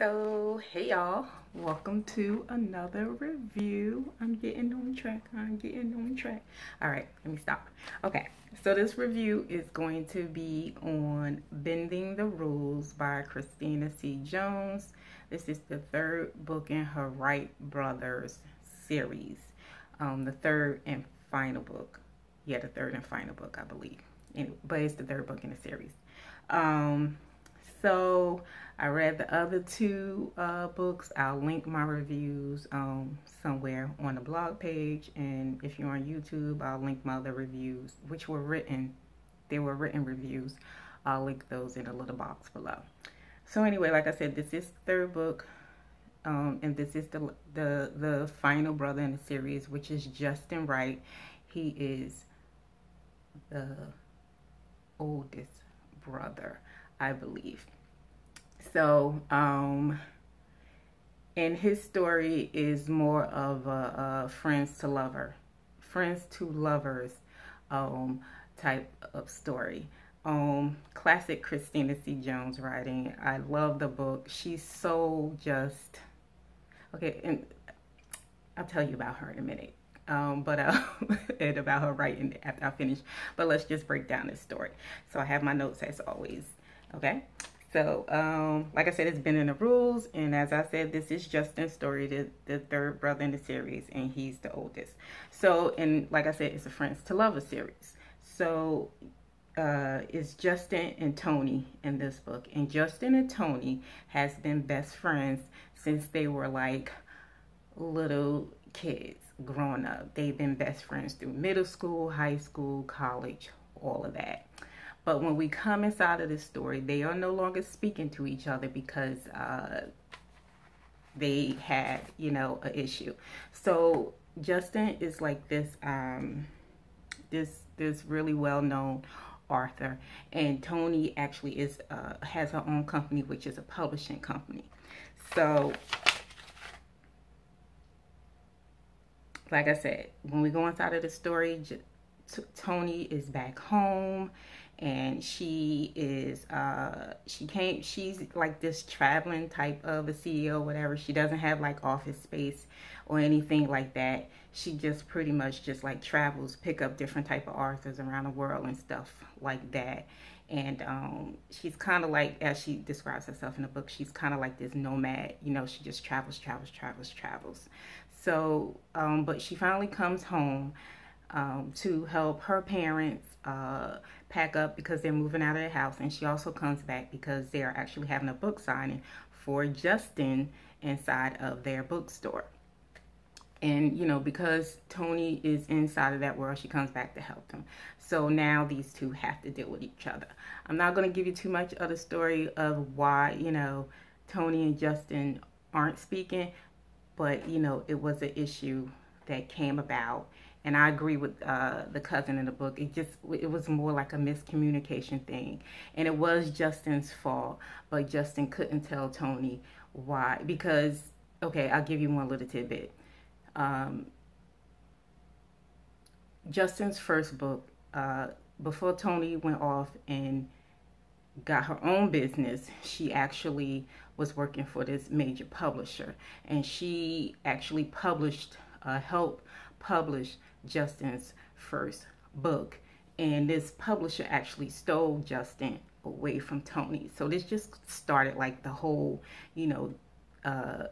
So, hey y'all, welcome to another review. I'm getting on track. All right, let me stop. Okay, so this review is going to be on Bending the Rules by Christina C. Jones. This is the third book in her Wright Brothers series. The third and final book. Yeah, the third and final book, I believe. Anyway, but it's the third book in the series. So I read the other two books. I'll link my reviews somewhere on the blog page, and if you're on YouTube, I'll link my other reviews, which were written. They were written reviews. I'll link those in a little box below. So anyway, like I said, this is the third book, and this is the final brother in the series, which is Justin Wright. He is the oldest brother, I believe. So, and his story is more of a friends to lovers type of story. Classic Christina C. Jones writing. I love the book. She's so just, okay, and I'll tell you about her in a minute. And about her writing after I finish. But let's just break down this story. So I have my notes as always. Okay. So, like I said, it's Bending the Rules, and as I said, this is Justin's story, the third brother in the series, and he's the oldest. So, and like I said, it's a friends to lovers series. So, it's Justin and Tony in this book, and Justin and Tony has been best friends since they were like little kids growing up. They've been best friends through middle school, high school, college, all of that. But when we come inside of this story, they are no longer speaking to each other because they had, an issue. So Justin is like this really well-known author, and Tony actually has her own company, which is a publishing company. So, like I said, when we go inside of the story, Tony is back home, and she is she's like this traveling type of a CEO, whatever. She doesn't have like office space or anything like that. She just pretty much just like travels, pick up different type of authors around the world and stuff like that. And she's kind of like, as she describes herself in the book, she's kind of like this nomad. She just travels. So but she finally comes home to help her parents pack up because they're moving out of the house, and she also comes back because they're actually having a book signing for Justin inside of their bookstore. And because Tony is inside of that world, she comes back to help them. So now these two have to deal with each other. I'm not going to give you too much of the story of why Tony and Justin aren't speaking, but it was an issue that came about. And I agree with the cousin in the book. It was more like a miscommunication thing. And it was Justin's fault, but Justin couldn't tell Tony why. Because, okay, I'll give you one little tidbit. Justin's first book, before Tony went off and got her own business, she actually was working for this major publisher. And she actually helped publish Justin's first book, and this publisher actually stole Justin away from Tony. So this just started like the whole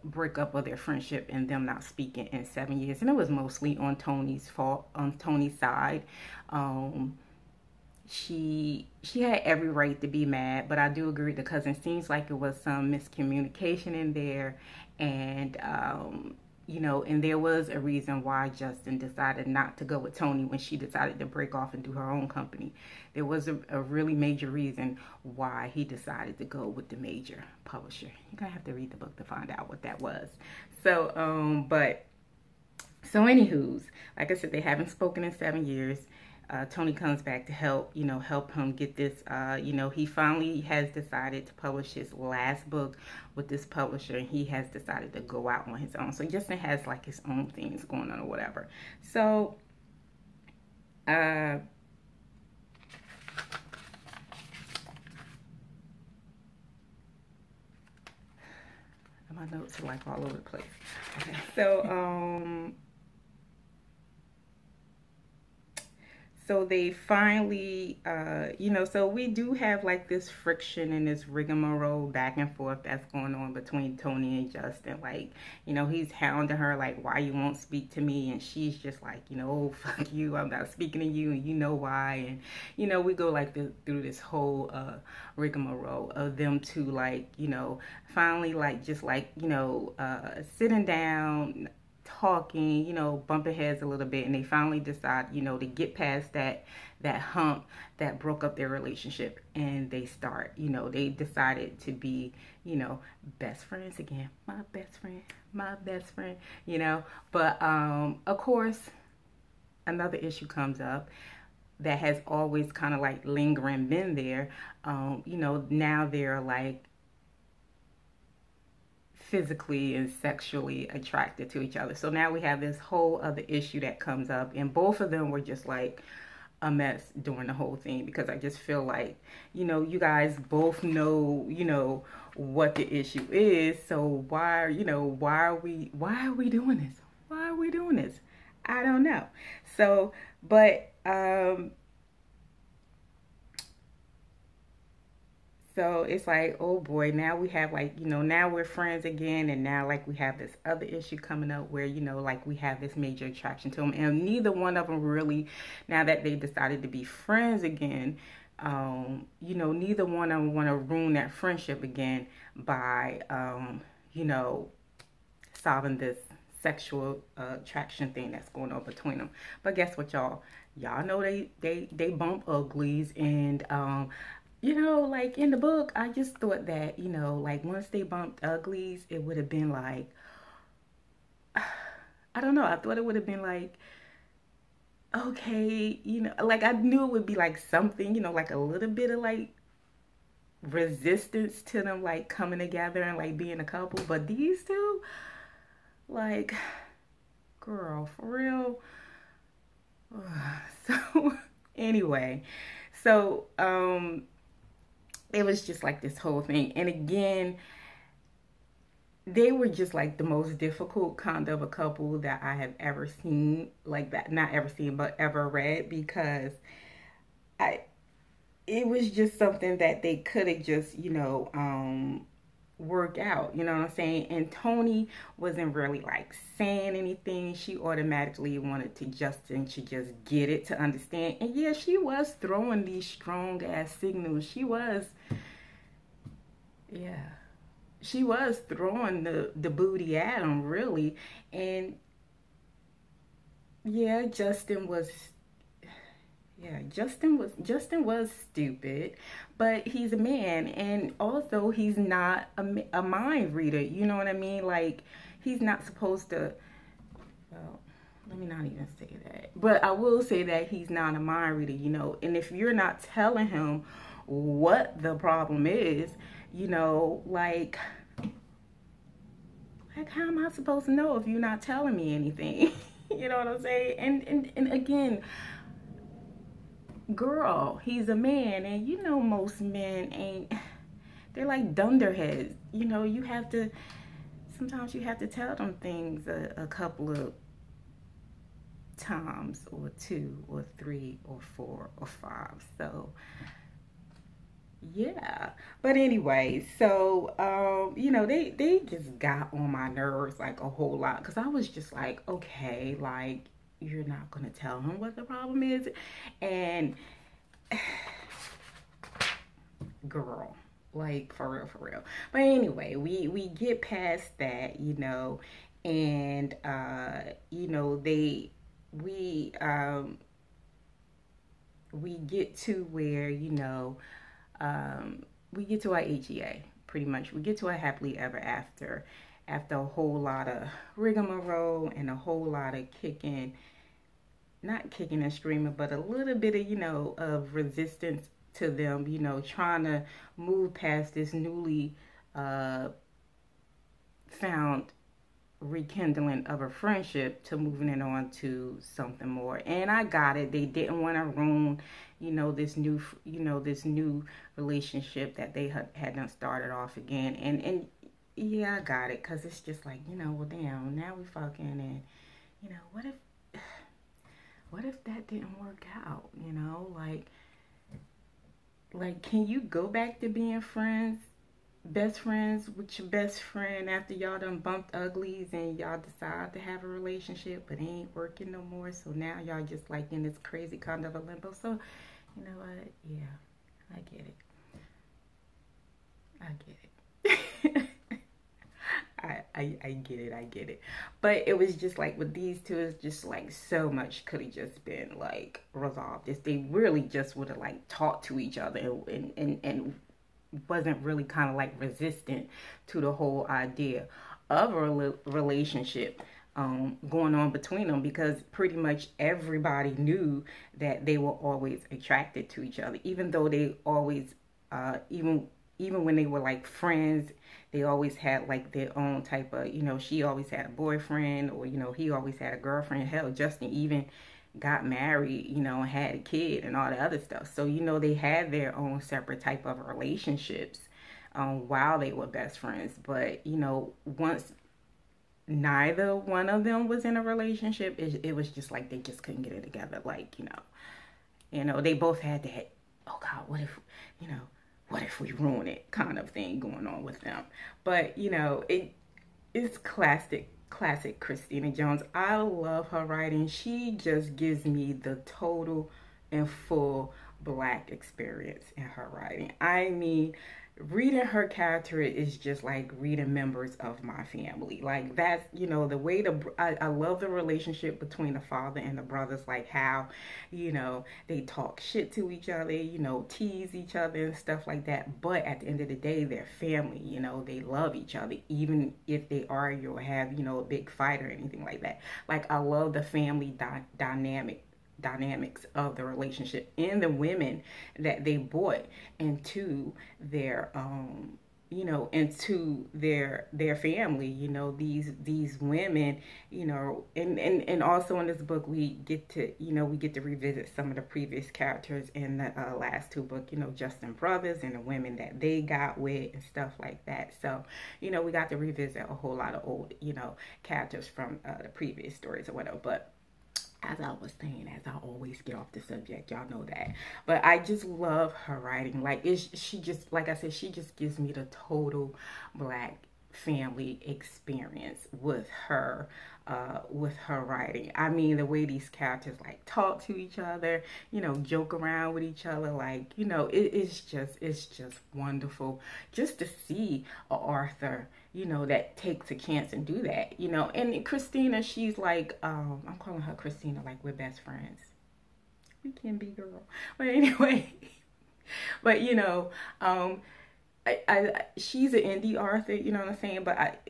breakup of their friendship and them not speaking in 7 years, and it was mostly on Tony's fault, on Tony's side. She had every right to be mad, but I do agree with the cousin. Seems like it was some miscommunication in there, and and there was a reason why Justin decided not to go with Tony when she decided to break off and do her own company. There was a really major reason why he decided to go with the major publisher. You're going to have to read the book to find out what that was. So, so anywho's, like I said, they haven't spoken in 7 years. Tony comes back to help him get this, he finally has decided to publish his last book with this publisher, and he has decided to go out on his own. So Justin has like his own things going on or whatever. So, My notes are like all over the place. Okay. So they finally, so we do have like this friction and this rigmarole back and forth that's going on between Tony and Justin. Like, he's hounding her, like, why you won't speak to me? And she's just like, oh, fuck you, I'm not speaking to you, and you know why. And, we go like through this whole rigmarole of them two, like, finally, like, just like, sitting down, talking, bumping heads a little bit, and they finally decide, to get past that hump that broke up their relationship, and they start, they decided to be, best friends again. My best friend, but of course another issue comes up that has always kind of like lingering been there. Now they're like physically and sexually attracted to each other. So now we have this whole other issue that comes up, and both of them were just like a mess during the whole thing, because I just feel like, you guys both know, what the issue is. So why are we doing this? Why are we doing this? I don't know. So, but, so it's like, oh boy, now we have like, now we're friends again. And now like we have this other issue coming up where, like we have this major attraction to them. And neither one of them really, now that they decided to be friends again, neither one of them want to ruin that friendship again by, solving this sexual attraction thing that's going on between them. But guess what, y'all? Y'all know they bump uglies, and like in the book, I just thought that, like once they bumped uglies, it would have been like, I don't know. I thought it would have been like, okay, like I knew it would be like something, like a little bit of like resistance to them like coming together and like being a couple. But these two, like, girl, for real. So anyway, so it was just like this whole thing. And again, they were just like the most difficult kind of a couple that I have ever seen, like that, not ever seen, but ever read, because it was just something that they could have just, work out, you know what I'm saying? And Tony wasn't really like saying anything. She automatically wanted to Justin to just get it, to understand. And yeah, she was throwing these strong ass signals. She was throwing the booty at him, really. And yeah, Justin was stupid, but he's a man, and also he's not a mind reader, you know what I mean? Like, he's not supposed to, well, let me not even say that, but I will say that he's not a mind reader, and if you're not telling him what the problem is, like how am I supposed to know if you're not telling me anything? You know what I'm saying? And again, girl, he's a man, and most men ain't, they're like dunderheads. Sometimes you have to tell them things a couple of times, or 2 or 3 or 4 or 5. So yeah, but anyway, so they just got on my nerves like a whole lot, because I was just like, okay, like, you're not gonna tell him what the problem is. And girl, like, for real. But anyway, we get past that, and we get to where, we get to our HEA, pretty much. We get to our happily ever after a whole lot of rigmarole and a whole lot of not kicking and screaming, but a little bit of, of resistance to them, trying to move past this newly found rekindling of a friendship to moving it on to something more. And I got it. They didn't want to ruin, this new relationship that they had done started off again. And yeah, I got it. Because it's just like, well, damn, now we fucking, and, what if that didn't work out, like, can you go back to being friends, best friends with your best friend after y'all done bumped uglies and y'all decide to have a relationship, but it ain't working no more? So now y'all just like in this crazy kind of a limbo. So, you know what? Yeah, I get it. I get it. I get it, I get it. But it was just like with these two, it's just like so much could have just been like resolved if they really just would have like talked to each other and wasn't really kind of like resistant to the whole idea of a relationship going on between them, because pretty much everybody knew that they were always attracted to each other, even though they always even when they were like friends, they always had like their own type of, she always had a boyfriend, or he always had a girlfriend. Hell, Justin even got married, and had a kid and all the other stuff. So, they had their own separate type of relationships while they were best friends. But, once neither one of them was in a relationship, it was just like they just couldn't get it together. Like, they both had that, oh God, what if we ruin it kind of thing going on with them. But, it's classic Christina Jones. I love her writing. She just gives me the total and full Black experience in her writing. I mean, reading her character is just like reading members of my family. Like, that's, the way I love the relationship between the father and the brothers, like how, they talk shit to each other, tease each other and stuff like that. But at the end of the day, they're family, they love each other, even if they argue or have, a big fight or anything like that. Like, I love the family dynamics of the relationship and the women that they brought into their into their family, these women, and also in this book we get to revisit some of the previous characters in the last two books, Justin brothers and the women that they got with and stuff like that. So, we got to revisit a whole lot of old, characters from the previous stories or whatever. But as I was saying, as I always get off the subject, y'all know that. But I just love her writing. Like, she just, like I said, she just gives me the total Black family experience with her writing. I mean, the way these characters like talk to each other, joke around with each other, like, it's just wonderful just to see a author, that takes a chance and do that, and Christina, she's like, I'm calling her Christina, like we're best friends. We can be, girl. But anyway, but she's an indie author, you know what I'm saying? But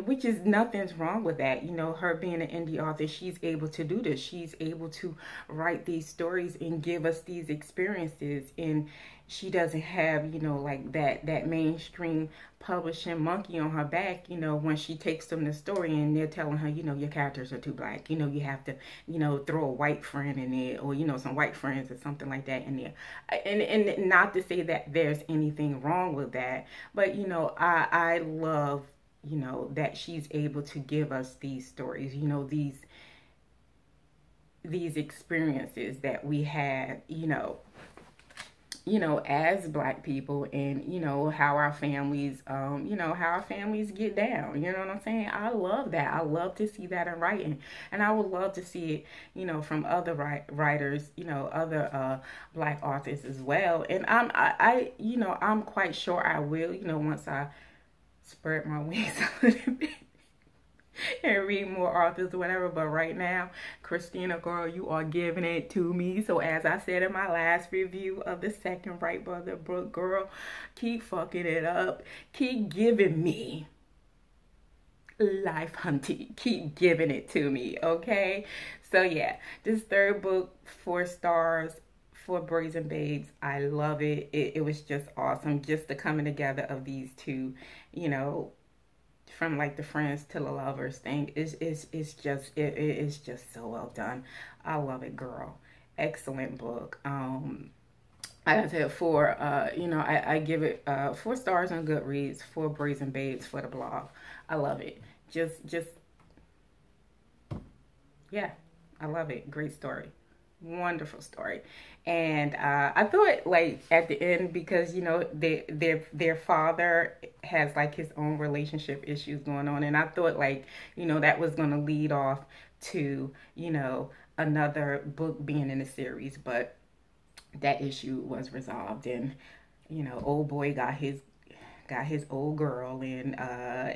which is nothing's wrong with that. Her being an indie author, she's able to do this. She's able to write these stories and give us these experiences. And she doesn't have, like that mainstream publishing monkey on her back, when she takes them the story and they're telling her, your characters are too Black. You have to, throw a white friend in there, or, some white friends or something like that in there. And not to say that there's anything wrong with that, but, I love, that she's able to give us these stories, these experiences that we had, as Black people, and, how our families, how our families get down, you know what I'm saying? I love that. I love to see that in writing, and I would love to see it, from other writers, other Black authors as well. And I'm quite sure I will, once I spread my wings a little bit and read more authors or whatever. But right now, Christina, girl, you are giving it to me. So as I said in my last review of the second Wright Brother book, girl, keep fucking it up. Keep giving me life hunting. Keep giving it to me, okay? So yeah, this third book, 4 stars for Brazen Babes. I love it. It was just awesome. Just the coming together of these two, from like the friends to the lovers thing, it's just so well done. I love it, girl. Excellent book. like I said, four, you know, I give it 4 stars on Goodreads, 4 Brazen Babes for the blog. I love it. Just, yeah, I love it. Great story. Wonderful story. And I thought, like, at the end, because, you know, their father has, like, his own relationship issues going on. And I thought, like, you know, that was going to lead off to, you know, another book being in the series. But that issue was resolved, and you know, old boy got his old girl, and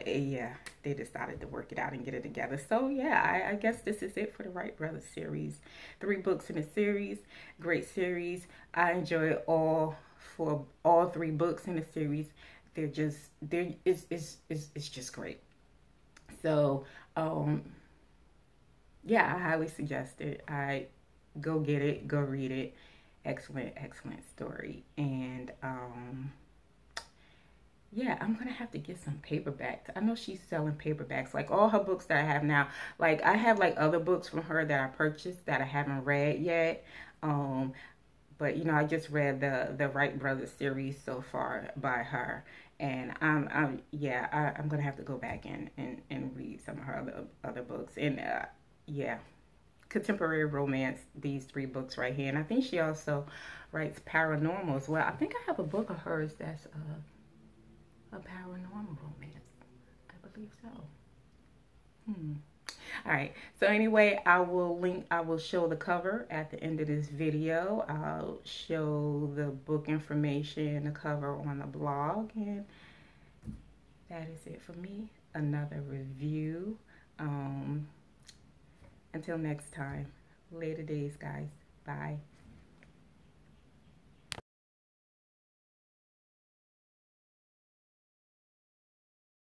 yeah, they decided to work it out and get it together. So yeah, I guess this is it for the Wright Brothers series. 3 books in the series. Great series. I enjoy all 3 books in the series. It's just great. So yeah, I highly suggest it. I go get it, go read it. Excellent story. And yeah, I'm gonna have to get some paperbacks. I know she's selling paperbacks, like all her books that I have now. Like, I have like other books from her that I purchased that I haven't read yet. But you know, I just read the Wright Brothers series so far by her, and I'm gonna have to go back and read some of her other books. And yeah, contemporary romance, these 3 books right here. And I think she also writes paranormal as well. I think I have a book of hers that's a paranormal romance. I believe so. All right. So anyway, I will show the cover at the end of this video. I'll show the book information, the cover on the blog, and that is it for me. Another review. Until next time. Later days, guys. Bye.